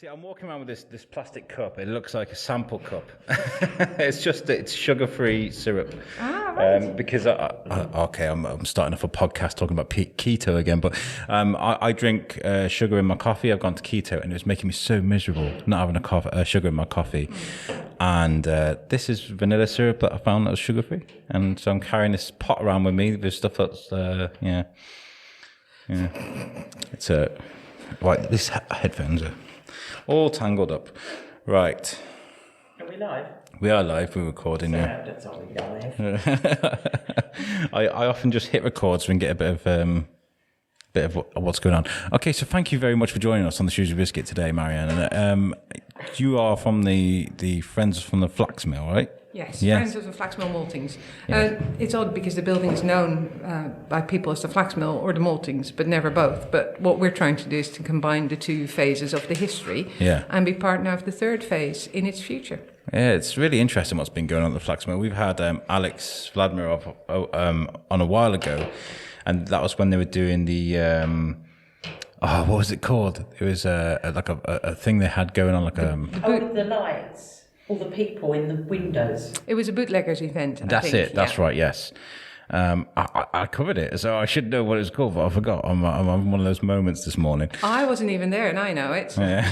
See, I'm walking around with this plastic cup. It looks like a sample cup. It's sugar-free syrup. Right. Because I'm starting off a podcast talking about keto again. But I drink sugar in my coffee. I've gone to keto, and it was making me so miserable not having sugar in my coffee. And this is vanilla syrup that I found that was sugar-free, and so I'm carrying this pot around with me. There's stuff that's It's right. These headphones are all tangled up. Right. Are we live? We are live. We're recording now. That's all we live. I often just hit record so we can get a bit of what's going on. Okay, so thank you very much for joining us on the Shrewsbury Biscuit today, Marianne. And you are from the Friends from the Flaxmill, right? Yes, Friends of the Flaxmill Maltings. Yeah. It's odd because the building is known by people as the Flaxmill or the Maltings, but never both. But what we're trying to do is to combine the two phases of the history and be partner of the third phase in its future. Yeah, it's really interesting what's been going on at the Flaxmill. We've had Alex Vladimir on a while ago, and that was when they were doing the... what was it called? It was like a thing they had going on, like the lights. All the people in the windows. It was a bootleggers event. That's it. That's right. Yes, I covered it, so I should know what it's called, but I forgot. I'm one of those moments this morning. I wasn't even there, and I know it. Yeah.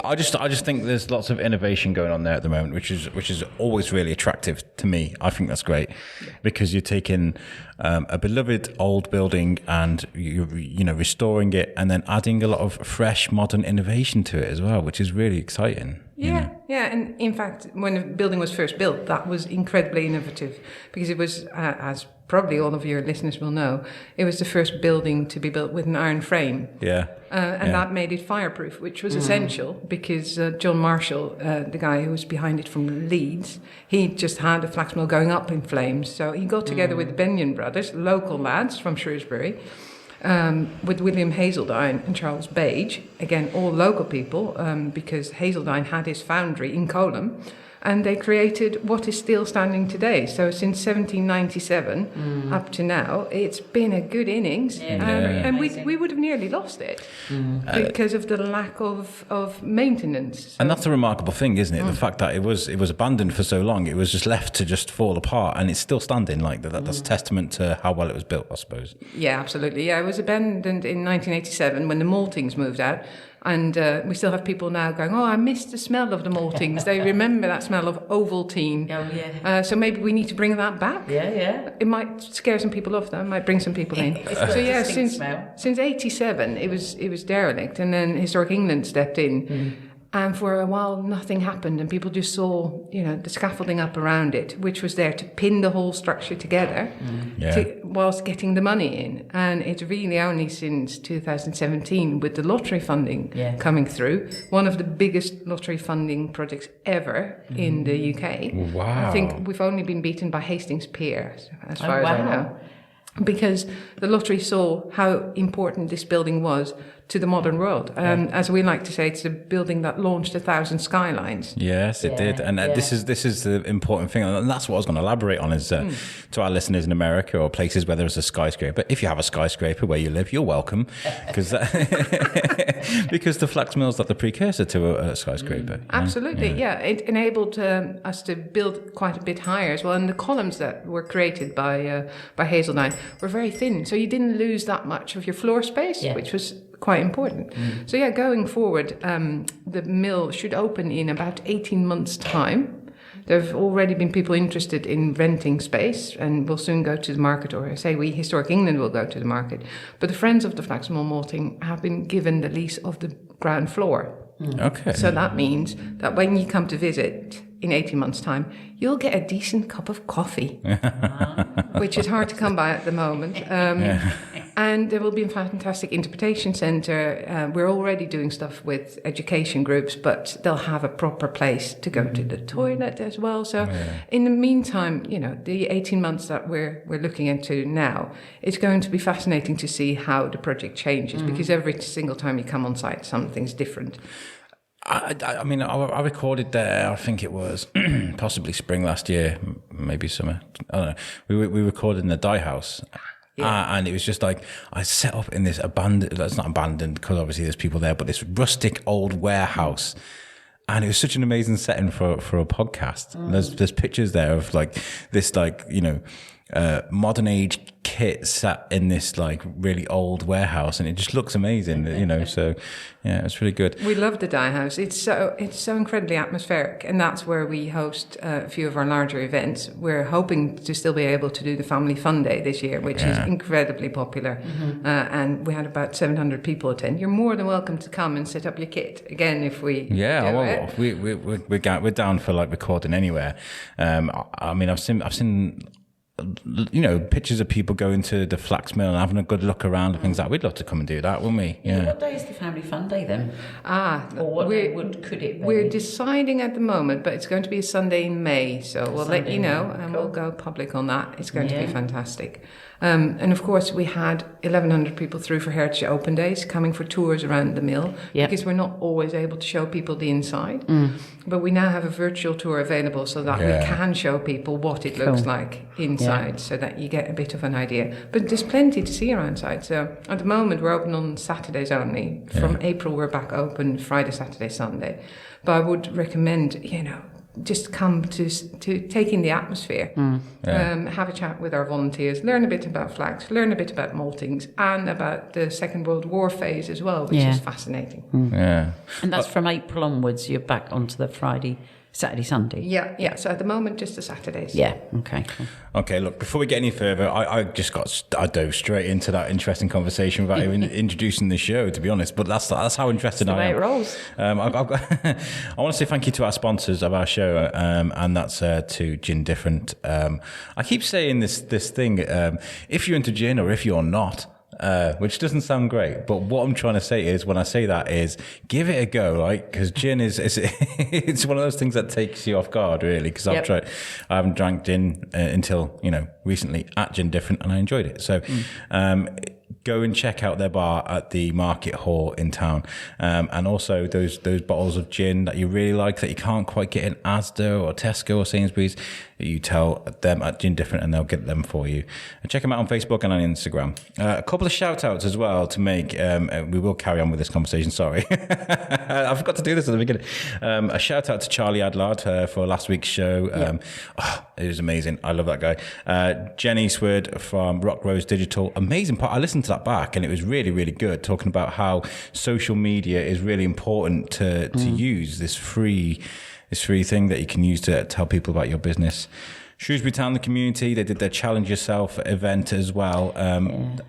I just think there's lots of innovation going on there at the moment, which is always really attractive to me. I think that's great because you're taking a beloved old building and you know restoring it, and then adding a lot of fresh, modern innovation to it as well, which is really exciting. Yeah, and in fact, when the building was first built, that was incredibly innovative because it was, as probably all of your listeners will know, it was the first building to be built with an iron frame. That made it fireproof, which was essential because John Marshall, the guy who was behind it from Leeds, he just had a flax mill going up in flames. So he got together with the Benyon brothers, local lads from Shrewsbury, with William Hazeldine and Charles Bage, again, all local people, because Hazeldine had his foundry in Colham, and they created what is still standing today. So since 1797 up to now, it's been a good innings, and we would have nearly lost it because of the lack of maintenance. So. And that's a remarkable thing, isn't it? The fact that it was abandoned for so long, it was just left to just fall apart, and it's still standing. Like that's a testament to how well it was built, I suppose. Yeah, absolutely. Yeah, it was abandoned in 1987 when the Maltings moved out. And we still have people now going, I miss the smell of the maltings. They remember that smell of Ovaltine. Oh, yeah. So maybe we need to bring that back. Yeah. It might scare some people off, though. It might bring some people in. Since 87, it was derelict. And then Historic England stepped in. And for a while, nothing happened. And people just saw, the scaffolding up around it, which was there to pin the whole structure together whilst getting the money in. And it's really only since 2017, with the lottery funding coming through, one of the biggest lottery funding projects ever in the UK. Wow. I think we've only been beaten by Hastings Pier, as far as I know. Because the lottery saw how important this building was to the modern world. As we like to say, it's a building that launched 1,000 skylines. Yes, it did. And this is the important thing. And that's what I was going to elaborate on is to our listeners in America or places where there's a skyscraper. If you have a skyscraper where you live, you're welcome. Because the flax mill's like the precursor to a skyscraper. Absolutely, It enabled us to build quite a bit higher as well. And the columns that were created by Hazeldine were very thin. So you didn't lose that much of your floor space, which was quite important. So going forward, the mill should open in about 18 months' time. There have already been people interested in renting space, and we'll soon go to the market, or Historic England will go to the market. But the Friends of the Flaxmill Malting have been given the lease of the ground floor. Okay. So that means that when you come to visit in 18 months' time, you'll get a decent cup of coffee, which is hard to come by at the moment. And there will be a fantastic interpretation centre. We're already doing stuff with education groups, but they'll have a proper place to go to the toilet as well. So in the meantime, the 18 months that we're looking into now, it's going to be fascinating to see how the project changes, because every single time you come on site, something's different. I mean, I recorded there, I think it was possibly spring last year, maybe summer. I don't know. We recorded in the Dye House. And it was just like, I set up in this that's not abandoned because obviously there's people there, but this rustic old warehouse. And it was such an amazing setting for a podcast. There's pictures there of like this, like, you know, modern age kit sat in this like really old warehouse, and it just looks amazing, you know. So yeah, it's really good. We love the Dye House. It's so incredibly atmospheric, and that's where we host a few of our larger events. We're hoping to still be able to do the Family Fun Day this year, which is incredibly popular, and we had about 700 people attend. You're more than welcome to come and set up your kit again if we we're down for like recording anywhere. I mean, I've seen you know, pictures of people going to the Flaxmill and having a good look around and things like that. We'd love to come and do that, wouldn't we? Yeah. What day is the Family Fun Day then? Or what day could it be? We're deciding at the moment, but it's going to be a Sunday in May, so we'll let you know, and we'll go public on that. It's going to be fantastic. And of course, we had 1,100 people through for Heritage Open Days coming for tours around the mill, because we're not always able to show people the inside. But we now have a virtual tour available so that we can show people what it looks like inside, so that you get a bit of an idea. But there's plenty to see around side. So at the moment, we're open on Saturdays only. From April, we're back open Friday, Saturday, Sunday. But I would recommend, you know, just come to take in the atmosphere, have a chat with our volunteers, learn a bit about flax, learn a bit about maltings, and about the Second World War phase as well, which is fascinating. Yeah. And that's from April onwards, you're back onto the Friday, Saturday, Sunday? Yeah. So at the moment, just the Saturdays. Yeah, okay. Cool. Okay, look, before we get any further, I dove straight into that interesting conversation without even introducing the show, to be honest, but that's how interested I am. It rolls. I want to say thank you to our sponsors of our show, and that's to Gin Different. I keep saying this thing, if you're into gin or if you're not, which doesn't sound great, but what I'm trying to say is, when I say that, is give it a go, right? Because gin is it's one of those things that takes you off guard, really. Because I haven't drank gin until, you know, recently at Gin Different, and I enjoyed it. So go and check out their bar at the Market Hall in town, and also those bottles of gin that you really like that you can't quite get in Asda or Tesco or Sainsbury's, you tell them at Gin Different and they'll get them for you. And check them out on Facebook and on Instagram. A couple of shout outs as well to make. We will carry on with this conversation, sorry. I forgot to do this at the beginning. A shout out to Charlie Adlard for last week's show. It was amazing. I love that guy. Jen Eastwood from Rock Rose Digital. Amazing part. I listened to that back and it was really, really good, talking about how social media is really important to use this free thing that you can use to tell people about your business. Shrewsbury Town, the community, they did their Challenge Yourself event as well.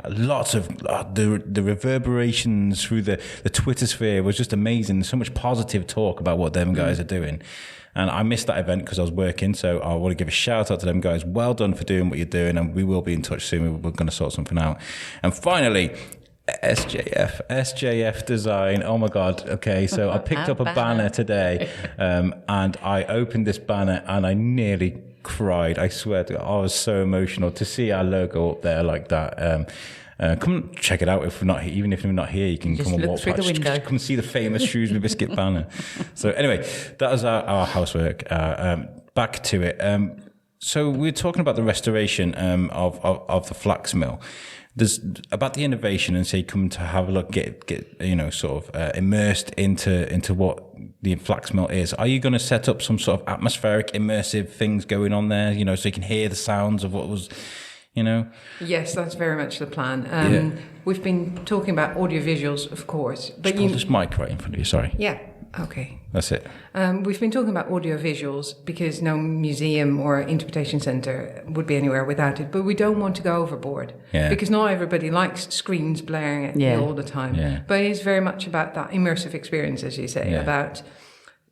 Lots of the reverberations through the Twitter sphere was just amazing. So much positive talk about what them guys are doing. And I missed that event because I was working, so I want to give a shout out to them guys. Well done for doing what you're doing, and we will be in touch soon. We're going to sort something out. And finally, SJF Design. Oh my God. Okay, so I picked up a banner today, and I opened this banner and I nearly cried. I swear to God, I was so emotional to see our logo up there like that. Come check it out even if we're not here, you can just come and walk through the window. Come see the famous Shrewsbury Biscuit banner. So anyway, that was our housework. Back to it. So we're talking about the restoration of the flax mill. There's about the innovation, and say come to have a look, get sort of immersed into what the flax mill is. Are you going to set up some sort of atmospheric, immersive things going on there? So you can hear the sounds of what was. Yes, that's very much the plan. We've been talking about audiovisuals, of course. But hold this mic right in front of you, sorry. Yeah, okay. That's it. We've been talking about audiovisuals because no museum or interpretation centre would be anywhere without it. But we don't want to go overboard because not everybody likes screens blaring at you all the time. Yeah. But it is very much about that immersive experience, as you say, about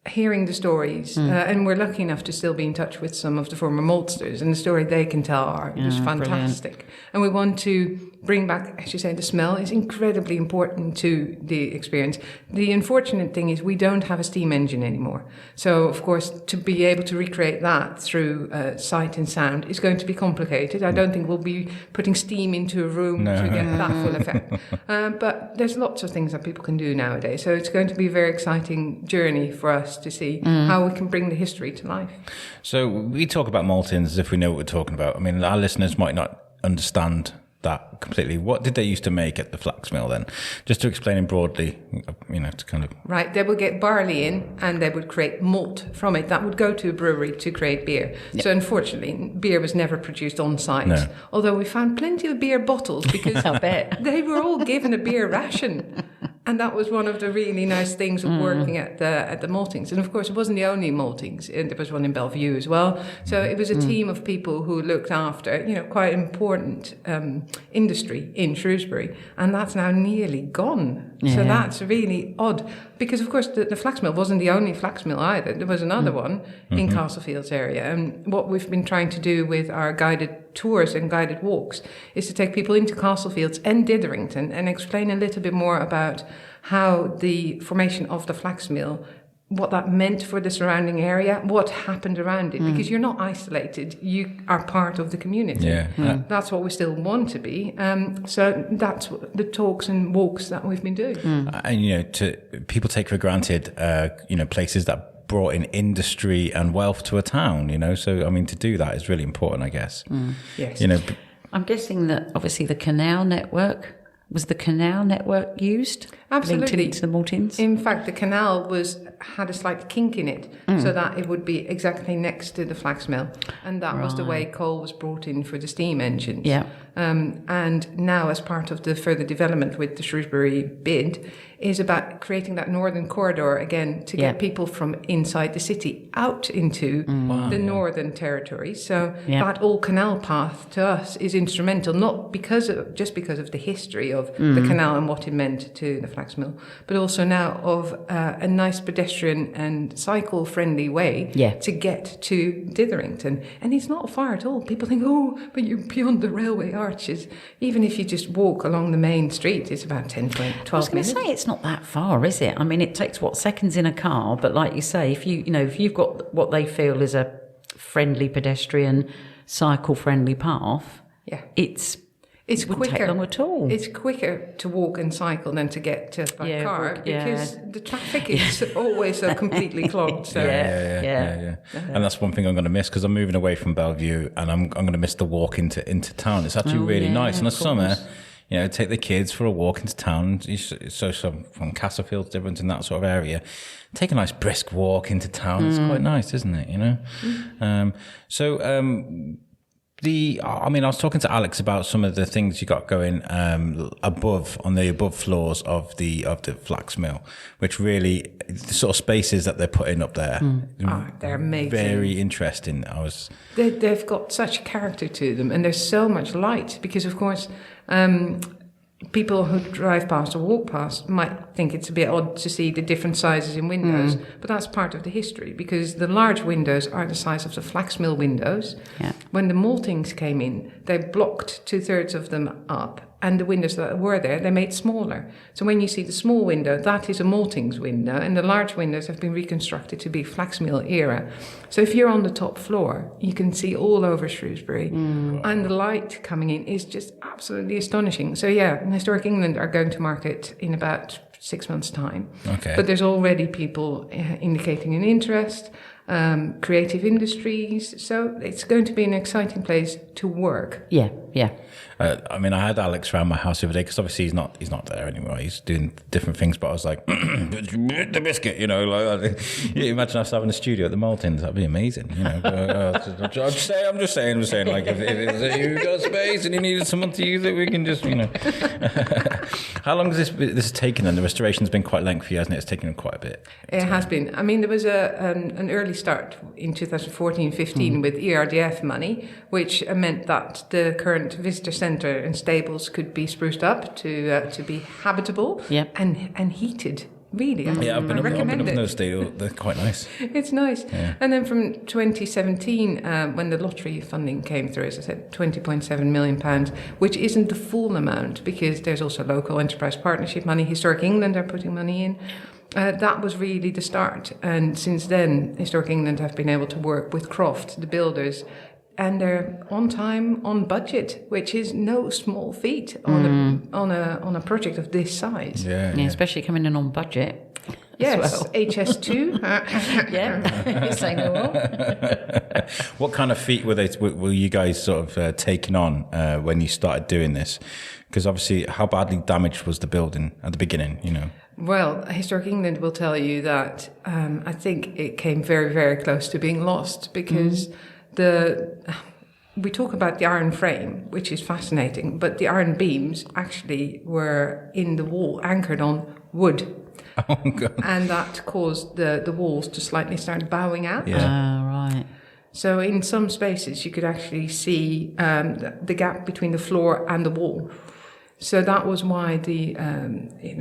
hearing the stories, and we're lucky enough to still be in touch with some of the former maltsters, and the story they can tell are just fantastic. Brilliant. And we want to bring back, as you say, the smell is incredibly important to the experience. The unfortunate thing is we don't have a steam engine anymore. So, of course, to be able to recreate that through sight and sound is going to be complicated. I don't think we'll be putting steam into a room to get that full effect. But there's lots of things that people can do nowadays. So it's going to be a very exciting journey for us to see how we can bring the history to life. So we talk about maltings as if we know what we're talking about. I mean, our listeners might not understand that completely. What did they used to make at the Flaxmill then? Just to explain it broadly, to kind of... Right, they would get barley in and they would create malt from it. That would go to a brewery to create beer. Yep. So unfortunately, beer was never produced on site. No. Although we found plenty of beer bottles because I bet. They were all given a beer ration. And that was one of the really nice things of working at the maltings. And of course, it wasn't the only maltings. There was one in Bellevue as well. So it was a team of people who looked after, quite important industry in Shrewsbury. And that's now nearly gone. Yeah. So that's really odd. Because, of course, the Flaxmill wasn't the only Flaxmill either. There was another one in Castlefields area. And what we've been trying to do with our guided tours and guided walks is to take people into Castlefields and Ditherington and explain a little bit more about how the formation of the Flaxmill, what that meant for the surrounding area, what happened around it, because you're not isolated, you are part of the community. Yeah. That's what we still want to be. So that's the talks and walks that we've been doing. And, people take for granted, places that brought in industry and wealth to a town, so, to do that is really important, I guess. Yes. I'm guessing that obviously the canal network, was the canal network used? Absolutely. Linked into the Maltings? In fact, the canal had a slight kink in it, so that it would be exactly next to the Flaxmill. And that was the way coal was brought in for the steam engines. Yeah. And now, as part of the further development with the Shrewsbury bid, is about creating that northern corridor again to get people from inside the city out into the northern territory. So that old canal path to us is instrumental, not just because of the history of the canal and what it meant to the Flaxmill, but also now of a nice pedestrian and cycle-friendly way to get to Ditherington. And it's not far at all. People think, but you're beyond the railway arches. Even if you just walk along the main street, it's about 10, 12 minutes. I was going to say, it's not that far, is it? It takes, seconds in a car, but like you say, if you've got what they feel is a friendly pedestrian, cycle-friendly path, it wouldn't take long at all. It's quicker to walk and cycle than to get to by car because the traffic is always so completely clogged. So. Yeah. And that's one thing I'm going to miss because I'm moving away from Bellevue and I'm going to miss the walk into town. It's actually really nice in the summer. Take the kids for a walk into town. So from Castlefields, Ditherington, and that sort of area. Take a nice brisk walk into town. It's quite nice, isn't it? I was talking to Alex about some of the things you got going on the above floors of the Flaxmill, which really the sort of spaces that they're putting up there. They're amazing. Very interesting. They've got such character to them, and there's so much light because, of course, people who drive past or walk past might think it's a bit odd to see the different sizes in windows, but that's part of the history because the large windows are the size of the Flaxmill windows. Yeah. When the maltings came in, they blocked 2/3 of them up, and the windows that were there, they made smaller. So when you see the small window, that is a maltings window, and the large windows have been reconstructed to be Flaxmill era. So if you're on the top floor, you can see all over Shrewsbury, and the light coming in is just absolutely astonishing. So Historic England are going to market in about 6 months' time. Okay. But there's already people indicating an interest, creative industries. So it's going to be an exciting place to work. Yeah. I had Alex around my house the other day because obviously he's not there anymore. He's doing different things. But I was like, the biscuit, imagine us having a studio at the Maltings. That'd be amazing, I'm just saying, like if you've got space and you needed someone to use it, we can just, How long has this taken? And the restoration's been quite lengthy, hasn't it? It's taken quite a bit. It has been. There was an early start in 2014-15 with ERDF money, which meant that the current visitor centre and stables could be spruced up to be habitable and heated. Really, I've been up in those stables. They're quite nice. It's nice. Yeah. And then from 2017, when the lottery funding came through, as I said, £20.7 million, which isn't the full amount because there's also local enterprise partnership money. Historic England are putting money in. That was really the start. And since then, Historic England have been able to work with Croft, the builders, and they're on time, on budget, which is no small feat on a project of this size. Yeah, especially coming in on budget. Yes, well. HS2. Yeah, say no more. What kind of feat were you guys sort of taking on when you started doing this? Because obviously, how badly damaged was the building at the beginning? Well, Historic England will tell you that I think it came very, very close to being lost because we talk about the iron frame, which is fascinating, but the iron beams actually were in the wall, anchored on wood. Oh, God. And that caused the walls to slightly start bowing out. Yeah. Right. So in some spaces, you could actually see the gap between the floor and the wall. So that was why the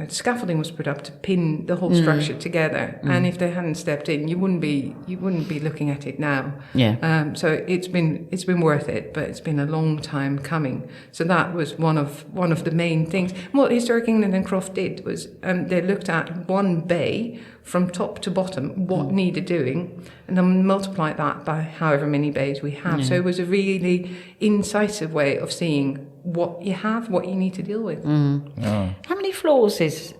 scaffolding was put up to pin the whole structure together. And if they hadn't stepped in, you wouldn't be looking at it now. Yeah. So it's been worth it, but it's been a long time coming. So that was one of the main things. What Historic England and Croft did was they looked at one bay from top to bottom, what needed doing, and then multiplied that by however many bays we have. So it was a really incisive way of seeing what you have, what you need to deal with. Oh. How many floors is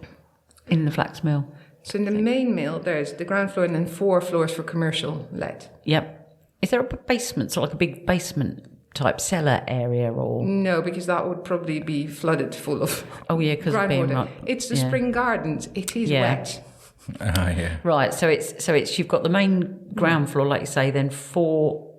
in the flax mill? So in the main mill, there's the ground floor and then 4 floors for commercial let. Yep. Is there a basement, so like a big basement type cellar area, or? No, because that would probably be flooded full of Oh yeah, because of being groundwater. It's the spring gardens. It is wet. Yeah. Right, so it's you've got the main ground floor, like you say, then 4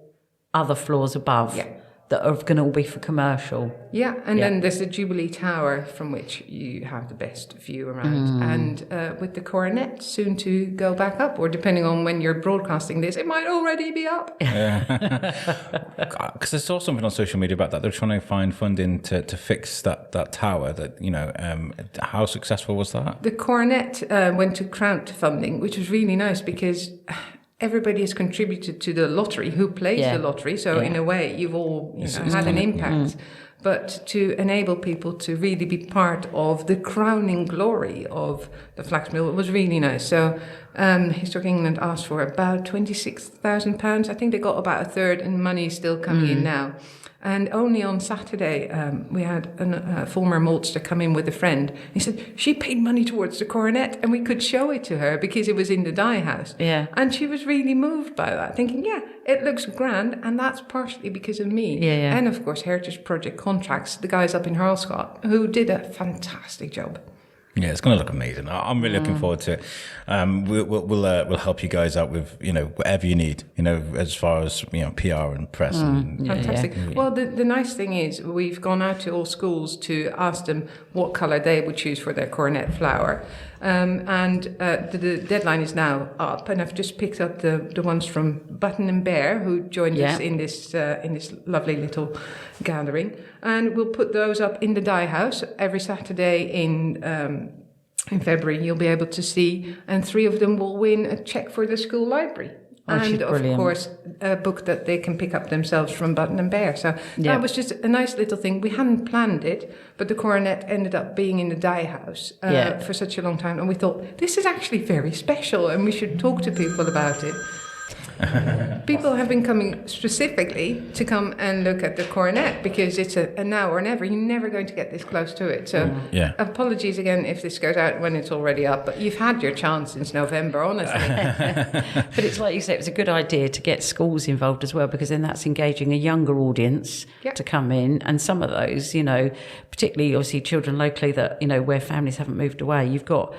other floors above that are going to all be for commercial. Yeah, and then there's the Jubilee Tower from which you have the best view around. And with the coronet soon to go back up, or depending on when you're broadcasting this, it might already be up. Because I saw something on social media about that. They're trying to find funding to fix that tower. How successful was that? The coronet went to crowdfunding, which was really nice because everybody has contributed to the lottery, who plays the lottery. So in a way, you've all had an impact. But to enable people to really be part of the crowning glory of the flax mill, it was really nice. So Historic England asked for about £26,000. I think they got about a third, and money is still coming in now. And only on Saturday, we had a former maltster come in with a friend. He said she paid money towards the coronet, and we could show it to her because it was in the dye house. Yeah. And she was really moved by that, thinking, it looks grand, and that's partially because of me. Yeah. And of course, Heritage Project Contracts, the guys up in Hurlscott, who did a fantastic job. Yeah, it's going to look amazing. I'm really looking forward to it. We'll help you guys out with whatever you need. As far as PR and press. Fantastic. Yeah. Well, the nice thing is we've gone out to all schools to ask them what colour they would choose for their coronet flower, and the deadline is now up. And I've just picked up the ones from Button and Bear, who joined us in this lovely little gathering, and we'll put those up in the dye house every Saturday in February. You'll be able to see, and 3 of them will win a cheque for the school library. And of course, a book that they can pick up themselves from Button and Bear. So that was just a nice little thing. We hadn't planned it, but the coronet ended up being in the dye house for such a long time. And we thought, this is actually very special and we should talk to people about it. People have been coming specifically to come and look at the coronet because it's a now or never. You're never going to get this close to it. So apologies again if this goes out when it's already up, but you've had your chance since November, honestly. But it's like you said, it's a good idea to get schools involved as well, because then that's engaging a younger audience to come in. And some of those, particularly obviously children locally that, where families haven't moved away, you've got,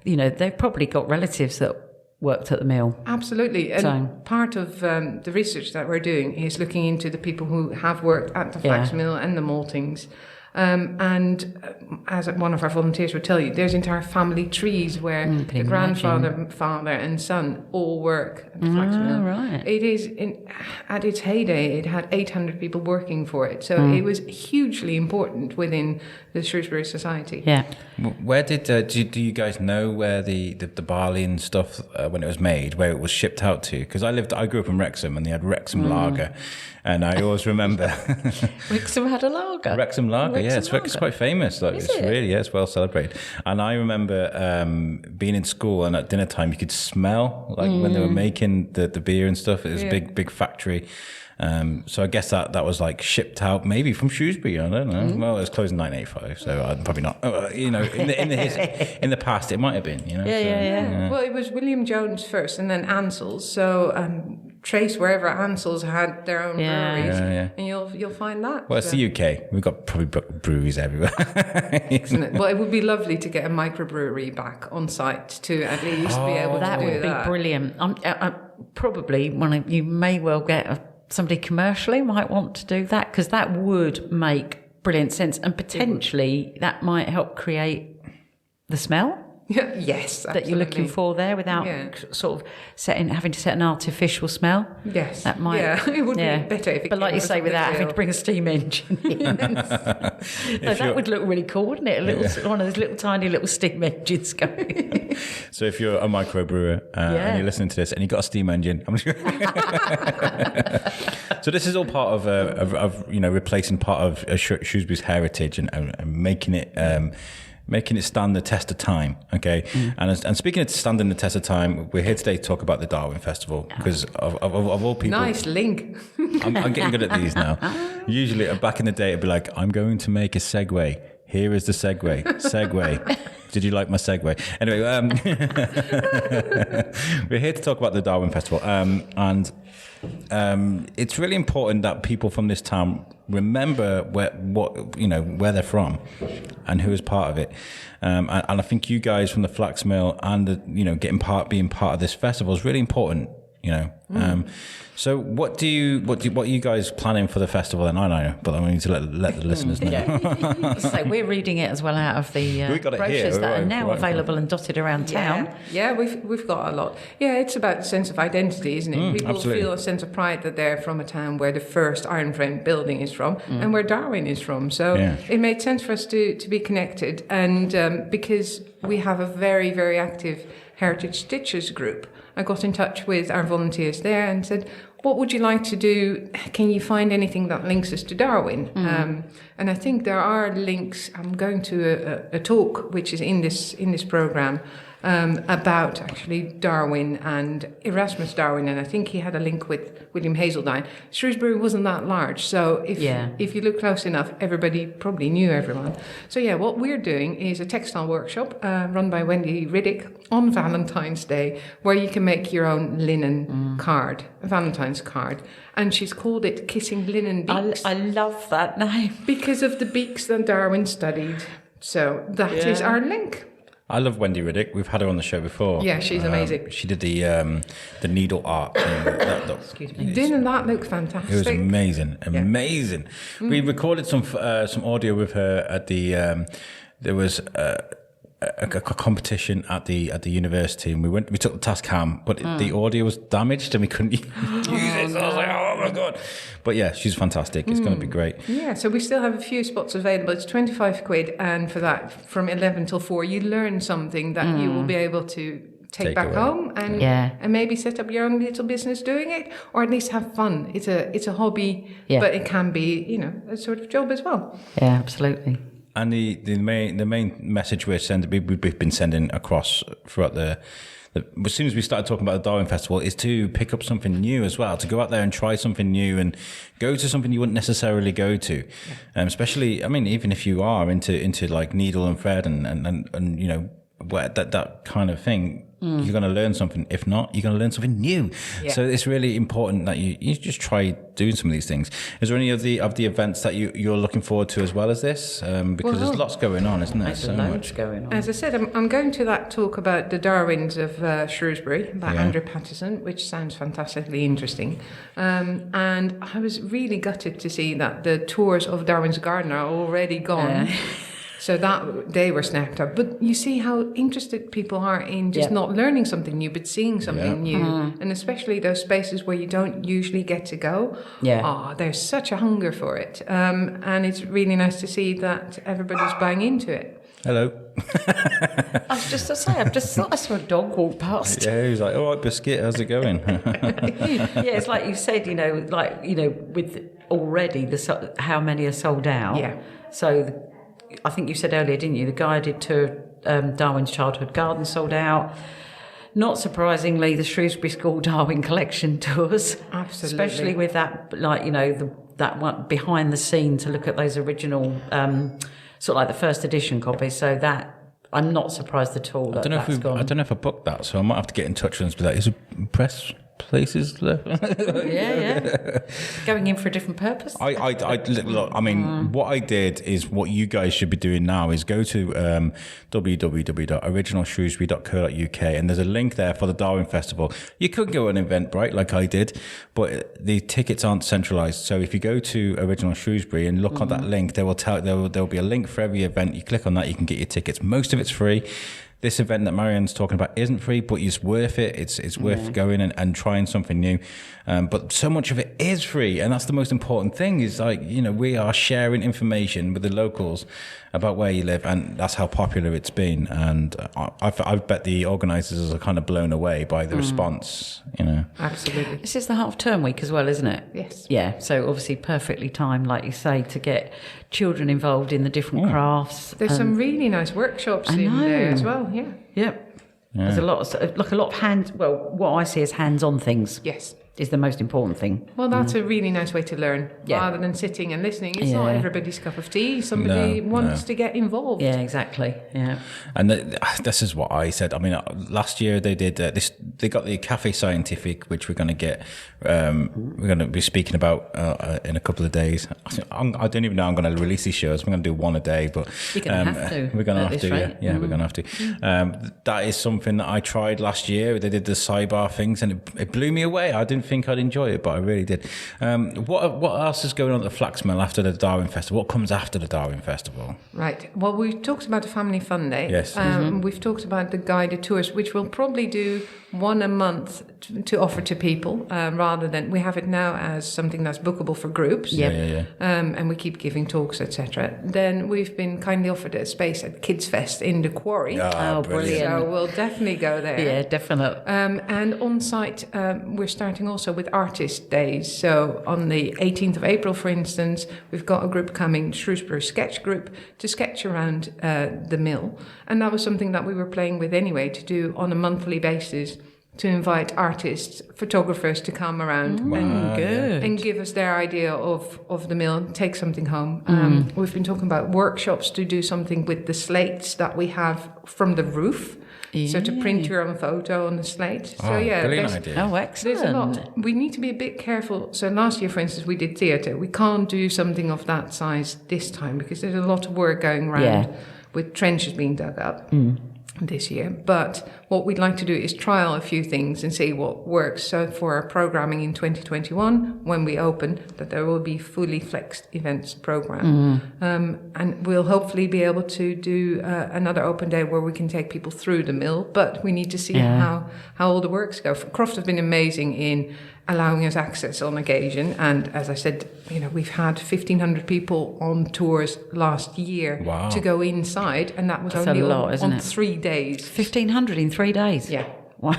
they've probably got relatives that worked at the mill. Absolutely. And part of the research that we're doing is looking into the people who have worked at the flax mill and the maltings. And as one of our volunteers would tell you, there's entire family trees where the grandfather, father and son all work at the flax mill. Right. It is, at its heyday, it had 800 people working for it. So it was hugely important within the Shrewsbury Society. Yeah. Where did, do you guys know where the barley and stuff, when it was made, where it was shipped out to? Because I grew up in Wrexham and they had Wrexham lager. And I always remember... Wrexham had a lager? Wrexham lager, It's quite famous. Like, it's really, it's well celebrated. And I remember being in school, and at dinner time, you could smell like when they were making the beer and stuff. It was a big factory. So I guess that was like shipped out maybe from Shrewsbury. I don't know. Well, it was closed in 1985, so I'm probably not. In the past, it might have been. Yeah. Well, it was William Jones first, and then Ansell's. So trace wherever Ansell's had their own breweries, and you'll find that. Well, it's the UK. We've got probably breweries everywhere. Isn't it? Well, it would be lovely to get a microbrewery back on site to at least be able to do that. That would be brilliant. Probably you may well get somebody commercially might want to do that, because that would make brilliant sense, and potentially that might help create the smell. Yes, that you're looking for there, without sort of having to set an artificial smell. Yes, that might. Yeah, it would be better if. But like you say, without having to bring a steam engine in. That would look really cool, wouldn't it? One of those little tiny little steam engines going. So if you're a microbrewer and you're listening to this and you've got a steam engine, so this is all part of replacing part of Shrewsbury's heritage and making it. Making it stand the test of time, okay? And speaking of standing the test of time, we're here today to talk about the Darwin Festival, because of all people... Nice link. I'm getting good at these now. Usually, back in the day, it'd be like, I'm going to make a segue. Here is the segue. Segue. Did you like my segue? Anyway, we're here to talk about the Darwin Festival. And it's really important that people from this town remember where they're from and who is part of it. And I think you guys from the Flaxmill and being part of this festival is really important. So what are you guys planning for the festival? And I know, but I need to let the listeners know. So we're reading it as well out of the brochures that are now available and dotted around town. Yeah, we've got a lot. Yeah, it's about the sense of identity, isn't it? People feel a sense of pride that they're from a town where the first iron frame building is from and where Darwin is from. So it made sense for us to be connected, and because we have a very, very active Heritage Stitches group, I got in touch with our volunteers there and said, what would you like to do? Can you find anything that links us to Darwin? And I think there are links. I'm going to a talk which is in this program about actually Darwin and Erasmus Darwin, and I think he had a link with William Hazeldine. Shrewsbury wasn't that large, so if you look close enough, everybody probably knew everyone. So what we're doing is a textile workshop run by Wendy Riddick on Valentine's Day, where you can make your own linen card, a Valentine's card, and she's called it Kissing Linen Beaks. I love that name. Because of the beaks that Darwin studied. So that is our link. I love Wendy Riddick. We've had her on the show before. Yeah, she's amazing. She did the needle art thing. Excuse me. Didn't that look fantastic? It was amazing. We recorded some audio with her at the. There was a competition at the university, and we took the Tascam, but the audio was damaged and we couldn't use it. So I was like, oh my god! But yeah, she's fantastic. It's going to be great. Yeah, so we still have a few spots available. It's 25 quid, and for that, from 11 till 4, you learn something that you will be able to take back home and maybe set up your own little business doing it, or at least have fun. It's a hobby, but it can be a sort of job as well. Yeah, absolutely. And the main message we've been sending across throughout as soon as we started talking about the Darwin Festival, is to pick up something new as well, to go out there and try something new and go to something you wouldn't necessarily go to. Especially, I mean, even if you are into like needle and thread and where that kind of thing, you're going to learn something. If not, you're going to learn something new. Yeah. So it's really important that you just try doing some of these things. Is there any of the events that you're looking forward to as well as this? Because there's lots going on, isn't there? There's so much going on. As I said, I'm going to that talk about the Darwins of Shrewsbury by Andrew Patterson, which sounds fantastically interesting. And I was really gutted to see that the tours of Darwin's Garden are already gone. So that they were snapped up. But you see how interested people are in just not learning something new, but seeing something new. And especially those spaces where you don't usually get to go. There's such a hunger for it. And it's really nice to see that everybody's buying into it. Hello. I was just to say, I saw a dog walk past. Yeah, he was like, all right, Biscuit, how's it going? It's like you said, with already how many are sold out. Yeah. So I think you said earlier, didn't you? The guided tour, Darwin's Childhood Garden sold out. Not surprisingly, the Shrewsbury School Darwin collection tours. Absolutely. Especially with that, like, that one behind the scene to look at those original, sort of like the first edition copies. So that, I'm not surprised at all that that's gone. I don't know if I booked that, so I might have to get in touch with them and be like, is it press places left? yeah. Going in for a different purpose? Look, I mean, what I did is what you guys should be doing now is go to www.originalshrewsbury.co.uk, and there's a link there for the Darwin Festival. You could go an Eventbrite like I did, but the tickets aren't centralized. So if you go to Original Shrewsbury and look on that link, there will be a link for every event. You click on that, you can get your tickets. Most of it's free. This event that Marianne's talking about isn't free, but it's worth it. It's worth going and trying something new. But so much of it is free, and that's the most important thing. Is like, we are sharing information with the locals about where you live, and that's how popular it's been. And I bet the organisers are kind of blown away by the response. Absolutely. This is the half-term week as well, isn't it? Yes. Yeah, so obviously perfectly timed, like you say, to get children involved in the different crafts. There's some really nice workshops in there as well. Yeah. Yep. Yeah. There's a lot of hands. Well, what I see as hands-on things. Yes. Is the most important thing. Well, that's a really nice way to learn, rather than sitting and listening. It's not everybody's cup of tea. Somebody wants to get involved. Yeah, exactly. Yeah. And this is what I said. I mean, last year they did this. They got the Cafe Scientific, which we're going to get. We're going to be speaking about in a couple of days. I don't even know I'm going to release these shows. We're going to do one a day, but you're going to have to. We're going to have to. Right? Yeah, we're going to have to. That is something that I tried last year. They did the sidebar things, and it blew me away. I didn't think I'd enjoy it, but I really did. What else is going on at the Flaxmill after the Darwin Festival? What comes after the Darwin Festival? Right. Well, we've talked about the Family Fun Day. Yes. We've talked about the guided tours, which we'll probably do one a month to offer to people, rather than we have it now as something that's bookable for groups. Yeah. And we keep giving talks, etc. Then we've been kindly offered a space at Kids Fest in the Quarry. Oh, brilliant. So we'll definitely go there. Yeah, definitely. And on site, we're starting also with Artist Days. So on the 18th of April, for instance, we've got a group coming, Shrewsbury Sketch Group, to sketch around the mill. And that was something that we were playing with anyway, to do on a monthly basis, to invite artists, photographers to come around and give us their idea of the mill, take something home. We've been talking about workshops to do something with the slates that we have from the roof. So to print your own photo on the slate. Brilliant idea. Oh, excellent. There's a lot. We need to be a bit careful. So last year, for instance, we did theatre. We can't do something of that size this time because there's a lot of work going around with trenches being dug up this year. But what we'd like to do is trial a few things and see what works. So for our programming in 2021, when we open, that there will be fully flexed events program. And we'll hopefully be able to do another open day where we can take people through the mill. But we need to see how all the works go. Croft have been amazing in allowing us access on occasion. And as I said, we've had 1,500 people on tours last year to go inside, and that was That's only a lot, isn't on it? 3 days. 1,500 in 3 days? Yeah. Wow.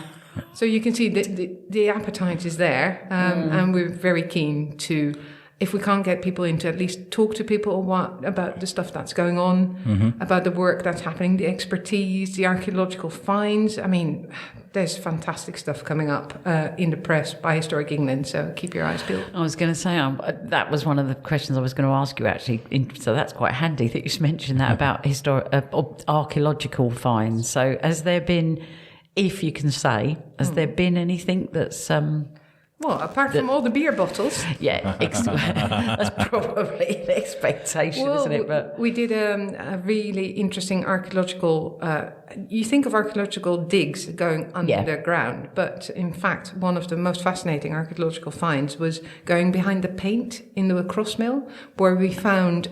So you can see the appetite is there, and we're very keen to, if we can't get people in, to at least talk to people about the stuff that's going on, about the work that's happening, the expertise, the archaeological finds. I mean, there's fantastic stuff coming up in the press by Historic England, so keep your eyes peeled. I was going to say, that was one of the questions I was going to ask you, actually. So that's quite handy that you just mentioned that about archaeological finds. So has there been, if you can say, has there been anything that's... Well, apart from all the beer bottles. Yeah, that's probably an expectation, isn't it? But we did a really interesting archaeological... you think of archaeological digs going underground, but in fact, one of the most fascinating archaeological finds was going behind the paint in the Crossmill, where we found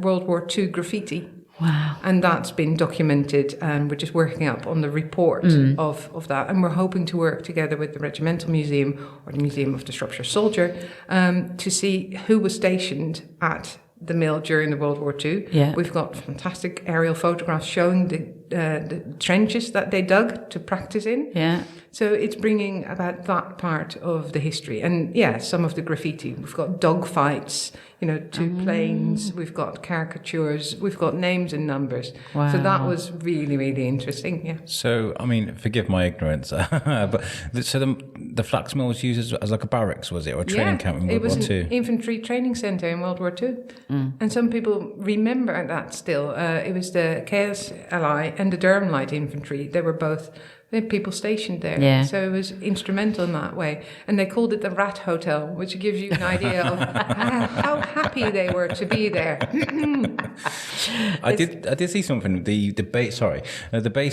World War II graffiti. Wow. And that's been documented, and we're just working up on the report of that. And we're hoping to work together with the Regimental Museum or the Museum of the Shropshire Soldier to see who was stationed at the mill during the World War II. Yeah. We've got fantastic aerial photographs showing the trenches that they dug to practice in. Yeah. So it's bringing about that part of the history. And some of the graffiti. We've got dog fights, 2 planes. We've got caricatures. We've got names and numbers. Wow. So that was really, really interesting. Yeah. So, I mean, forgive my ignorance, but so the Flaxmill was used as like a barracks, was it? Or a training camp in World War II? It was an infantry training centre in World War II. And some people remember that still. It was the KSLI and the Durham Light Infantry. They had people stationed there. Yeah. So it was instrumental in that way. And they called it the Rat Hotel, which gives you an idea of how happy they were to be there. I did see something. The base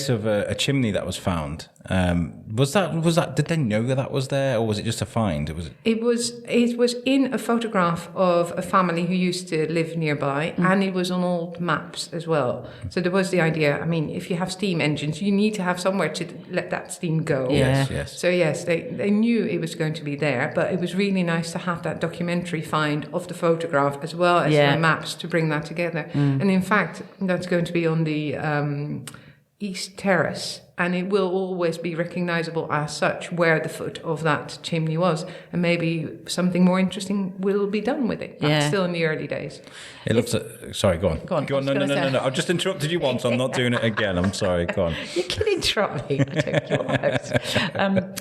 of a chimney that was found. Was that? Did they know that was there, or was it just a find? It was in a photograph of a family who used to live nearby, and it was on old maps as well. So there was the idea. I mean, if you have steam engines, you need to have somewhere to let that steam go. Yes. So yes, they knew it was going to be there, but it was really nice to have that documentary find of the photograph as well as the maps to bring that together. And in fact, that's going to be on the East Terrace, and it will always be recognisable as such where the foot of that chimney was, and maybe something more interesting will be done with it. That's still in the early days. It looks. Sorry, go on. Go on. No. I've just interrupted you once. I'm not doing it again. I'm sorry. Go on. You can interrupt me. I don't know.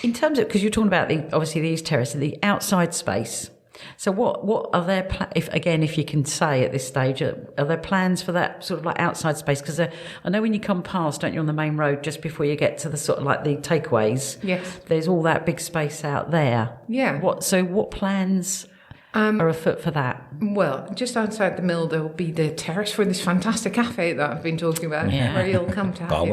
In terms of, because you're talking about obviously the East Terrace, the outside space. So what are there, if you can say at this stage, are there plans for that sort of like outside space? Because I know when you come past, don't you, on the main road, just before you get to the sort of like the takeaways, there's all that big space out there. Yeah. What plans are afoot for that? Well, just outside the mill, there will be the terrace for this fantastic cafe that I've been talking about, where you'll come to have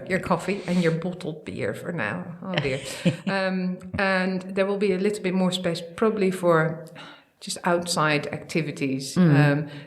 your coffee and your bottled beer for now. Oh dear. And there will be a little bit more space, probably for just outside activities.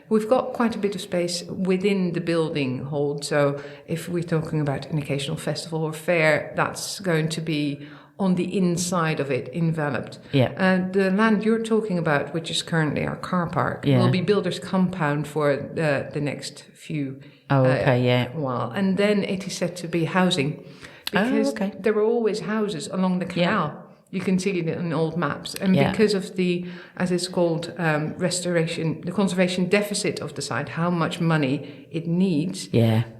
We've got quite a bit of space within the building hold. So if we're talking about an occasional festival or fair, that's going to be on the inside of it, enveloped. And the land you're talking about, which is currently our car park, will be builder's compound for the next few while. And then it is set to be housing. Because there were always houses along the canal. You can see it in old maps. And because of the, as it's called, restoration, the conservation deficit of the site, how much money it needs,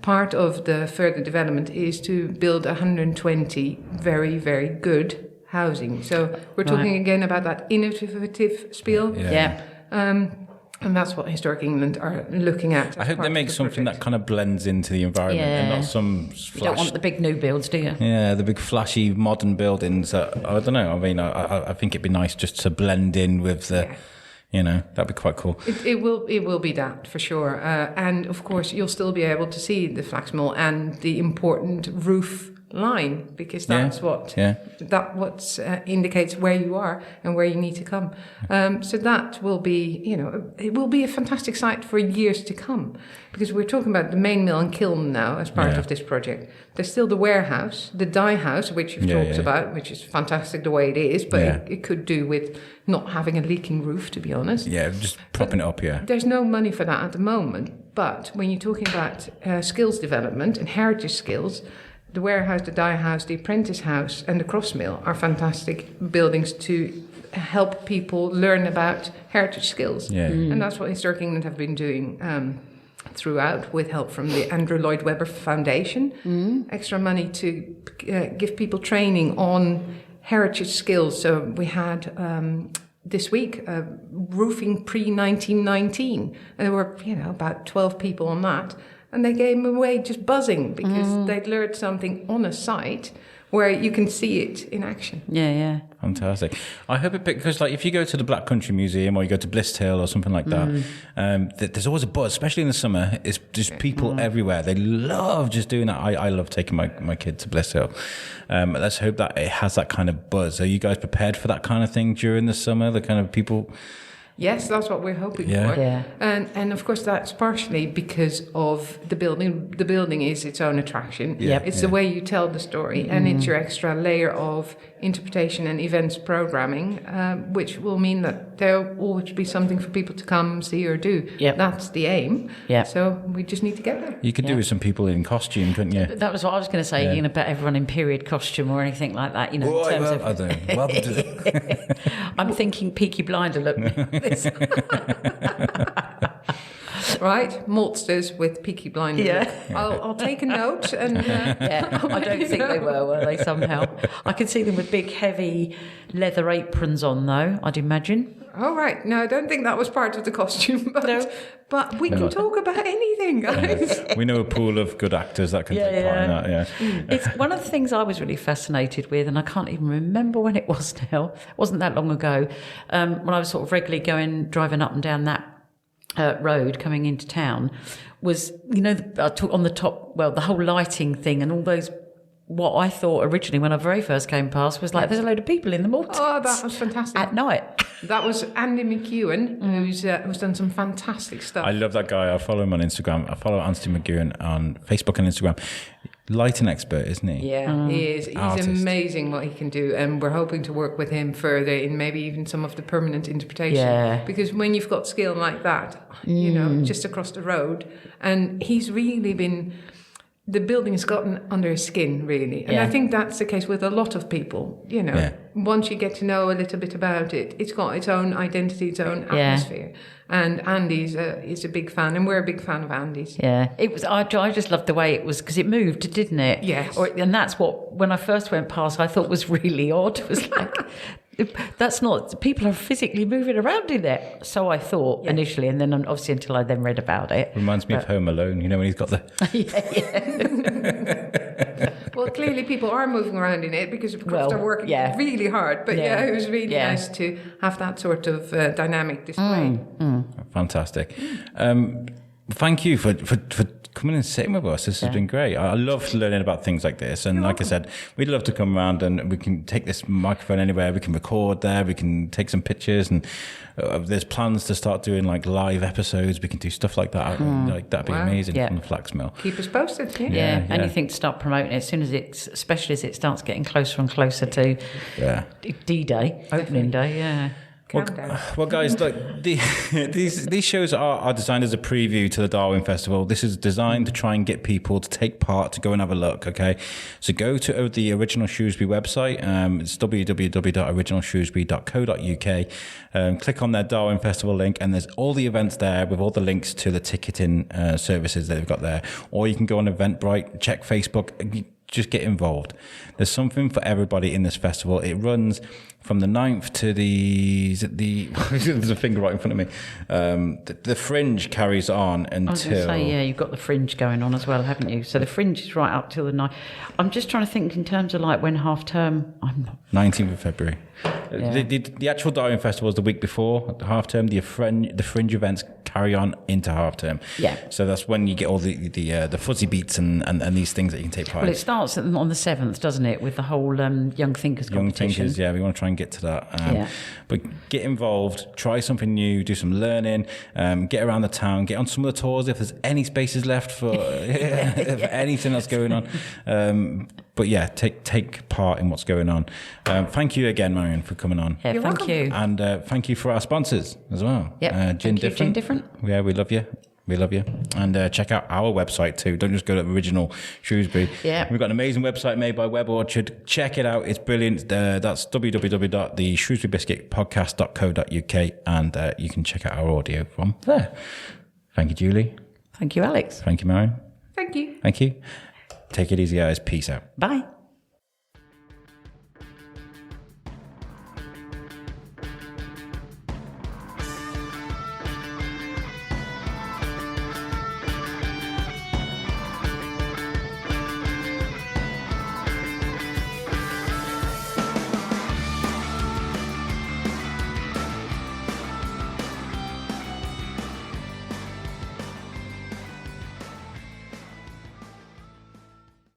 part of the further development is to build 120 very, very good housing. So we're talking again about that innovative spiel. And that's what Historic England are looking at. I hope they make something that kind of blends into the environment and not some flash. You don't want the big new builds, do you? Yeah, the big flashy modern buildings. I don't know. I mean, I think it'd be nice just to blend in with the, that'd be quite cool. It will be that for sure. And of course, you'll still be able to see the Flaxmill and the important roof line, because that's what indicates where you are and where you need to come. So that will be, it will be a fantastic site for years to come, because we're talking about the main mill and kiln now as part of this project. There's still the warehouse, the dye house, which you've talked about, which is fantastic the way it is, but it could do with not having a leaking roof, to be honest. Yeah, just propping it up, There's no money for that at the moment, but when you're talking about skills development and heritage skills, the warehouse, the dye house, the apprentice house, and the crossmill are fantastic buildings to help people learn about heritage skills. And that's what Historic England have been doing throughout, with help from the Andrew Lloyd Webber Foundation. Extra money to give people training on heritage skills. So we had this week roofing pre-1919, and there were about 12 people on that. And they gave them away just buzzing, because they'd learned something on a site where you can see it in action. Fantastic. I hope because if you go to the Black Country Museum or you go to Bliss Hill or something like that, there's always a buzz, especially in the summer. It's just people everywhere. They love just doing that. I love taking my kid to Bliss Hill. Let's hope that it has that kind of buzz. Are you guys prepared for that kind of thing during the summer? The kind of people Yes, that's what we're hoping for. Yeah. And of course that's partially because of the building. The building is its own attraction. It's the way you tell the story, and it's your extra layer of interpretation and events programming, which will mean that there'll always be something for people to come, see or do. That's the aim. So we just need to get there. You could do with some people in costume, couldn't you? That was what I was going to say. You're going to bet everyone in period costume or anything like that, in terms of... I don't know. Welcome to the... I'm thinking Peaky Blinder look. Right, maltsters with Peaky Blinders. I'll take a note. And I don't think they were they, somehow? I can see them with big, heavy leather aprons on, though, I'd imagine. Oh, right. No, I don't think that was part of the costume. But we can talk about anything, guys. We know a pool of good actors that can take part in that, It's one of the things I was really fascinated with, and I can't even remember when it was now. It wasn't that long ago, when I was sort of regularly driving up and down that road coming into town, was, on the top, the whole lighting thing and all those, what I thought originally when I very first came past was like, there's a load of people in the Maltings. Oh, that was fantastic. At night. That was Andy McEwen, who's done some fantastic stuff. I love that guy. I follow him on Instagram. I follow Andy McEwen on Facebook and Instagram. Lighting expert, isn't he? Yeah, he is. He's Artist. amazing what he can do, and we're hoping to work with him further in maybe even some of the permanent interpretation. Yeah. Because when you've got skill like that, just across the road, and he's really been... The building has gotten under his skin, really. And I think that's the case with a lot of people, Once you get to know a little bit about it, it's got its own identity, its own atmosphere. And Andy's is a big fan, and we're a big fan of Andy's. Yeah, it was. I just loved the way it was, because it moved, didn't it? Yes. And that's what, when I first went past, I thought was really odd. It was like... That's not, people are physically moving around in there. So I thought initially, and then obviously until I then read about it. Reminds me of Home Alone, when he's got the... Well, clearly people are moving around in it because of course they're working really hard. But it was really nice to have that sort of dynamic display. Fantastic. Thank you for coming and sitting with us. This has been great. I love learning about things like this. And like I said, we'd love to come around and we can take this microphone anywhere. We can record there. We can take some pictures. And there's plans to start doing like live episodes. We can do stuff like that. Like that'd be amazing from the Flaxmill. Keep us posted. Anything to start promoting it as soon as especially as it starts getting closer and closer to D-Day, opening day. Well, guys, look, these shows are designed as a preview to the Darwin Festival. This is designed to try and get people to take part, to go and have a look, okay? So go to the Original Shrewsbury website. It's www.originalshrewsbury.co.uk. Click on their Darwin Festival link, and there's all the events there with all the links to the ticketing services that they've got there. Or you can go on Eventbrite, check Facebook, just get involved. There's something for everybody in this festival. It runs from the 9th to there's a finger right in front of me. The Fringe carries on until... I was going to say, you've got the Fringe going on as well, haven't you? So the Fringe is right up till the 9th. I'm just trying to think in terms of like when half term... 19th of February. The actual Darwin Festival is the week before half term. The Fringe events carry on into half term. Yeah. So that's when you get all the fuzzy beats and these things that you can take part in. Well, it starts on the 7th, doesn't it, with the whole Young Thinkers competition. Young Thinkers, we want to try and get to that. But get involved, try something new, do some learning, get around the town, get on some of the tours if there's any spaces left for anything that's going on. But take part in what's going on. Thank you again, Marianne, for coming on. Yeah, thank you. And thank you for our sponsors as well. Yep. Gin Different. Yeah, we love you. We love you. And check out our website too. Don't just go to Original Shrewsbury. Yeah. We've got an amazing website made by Web Orchard. Check it out. It's brilliant. That's www.theshrewsburybiscuitpodcast.co.uk. And you can check out our audio from there. Thank you, Julie. Thank you, Alex. Thank you, Marianne. Thank you. Thank you. Take it easy, guys. Peace out. Bye.